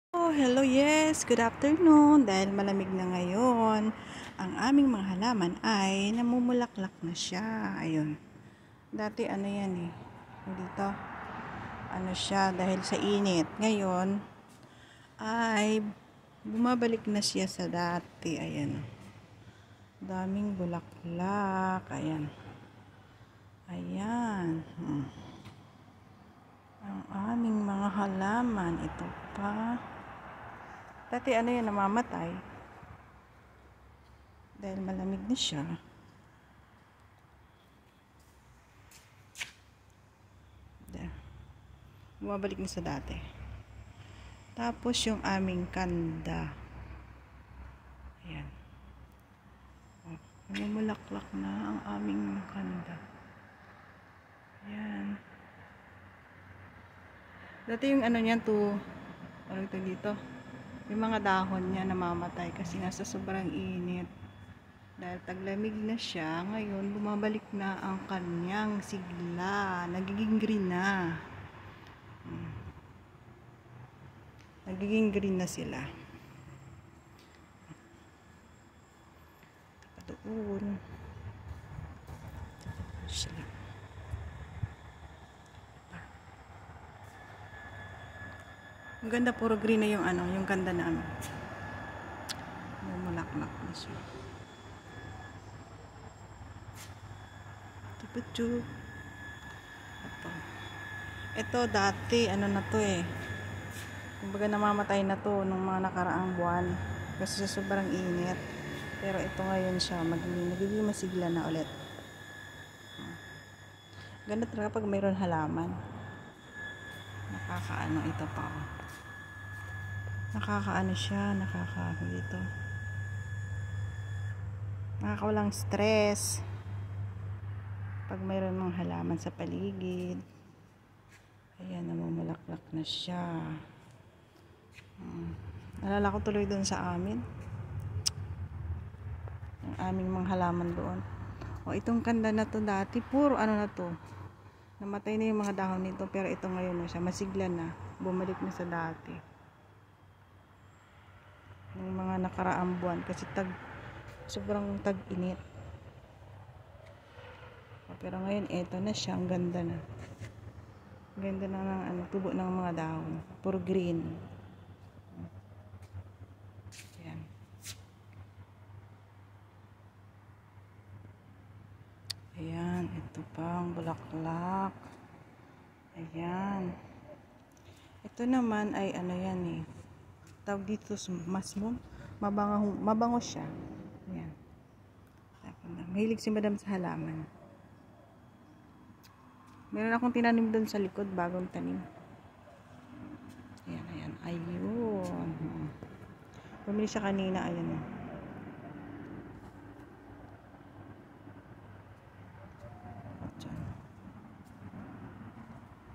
Oh, hello, yes, good afternoon. Dahil malamig na ngayon, ang aming mga halaman ay namumulaklak na siya. Ayun. Dati ano yan eh. Dito, ano siya dahil sa init. Ngayon, ay bumabalik na siya sa dati. Ayan. Daming bulaklak. Ayan. Ayan. Ang aming mga halaman. Ito pa. Dati ano yan, namamatay. Dahil malamig na siya. Bumabalik na sa dati. Tapos yung aming kanda. Ayan. Namumulaklak na ang aming kanda. Ayan. Dati yung ano niyan ano ito dito? Yung mga dahon niya namamatay kasi nasa sobrang init. Dahil taglamig na siya, ngayon bumabalik na ang kanyang sigla. Nagiging green na. Nagiging green na sila. Doon. Sila. Ang ganda, puro green na yung yung kanda namin. Mumulaklak na siya. Tuputsuk. Ito dati, ano na to eh. Kumbaga namamatay na to nung mga nakaraang buwan. Kasi sobrang init. Pero ito ngayon siya, nagiging masigla na ulit. Ganda talaga pag mayroon halaman. Nakakaano ito pa. Nakakaano siya, dito. Nakakawalang stress. Pag mayroon mga halaman sa paligid. Ayan, namumulaklak na siya. Nalala ko tuloy doon sa amin. Ang aming mga halaman doon. O, itong kanda na to dati, puro ano na to. Namatay na yung mga dahon nito, pero ito ngayon na siya, masigla na. Bumalik na sa dati. Yung mga nakaraang buwan, kasi sobrang tag-init. Pero ngayon, eto na siya, ang ganda na. Ganda na ng tubo ng mga dahon. Puro green. Ayan. Ayan, ito pa ang bulaklak. Ayan. Ito naman ay ano yan eh. Tawag dito mushroom. Mabango siya. Ayan. Mahilig si madam sa halaman. Meron akong tinanim doon sa likod, bagong tanim. Ayan, ayan. Ayun. Bumili siya kanina, ayan.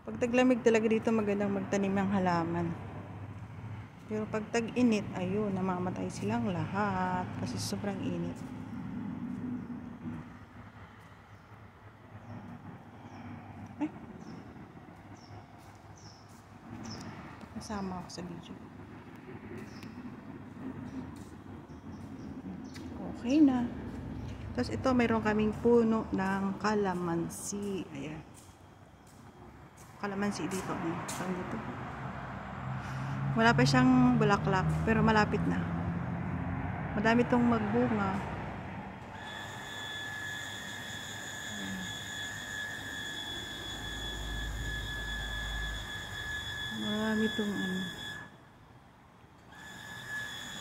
Pag taglamig talaga dito, magandang magtanim ng halaman. Pero pag tag-init, ayun, namamatay silang lahat kasi sobrang init. Ay. Kasama ako sa video. Okay na. Tapos ito, mayroon kaming puno ng kalamansi. Ayan. Kalamansi dito. Dito. Wala pa siyang bulaklak, pero malapit na. Madami itong magbunga. Marami itong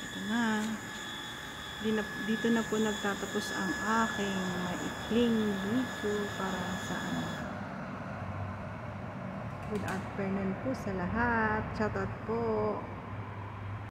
Ito na. Dito na po nagtatapos ang aking maikling video para sa Good afternoon po sa lahat. Shoutout po.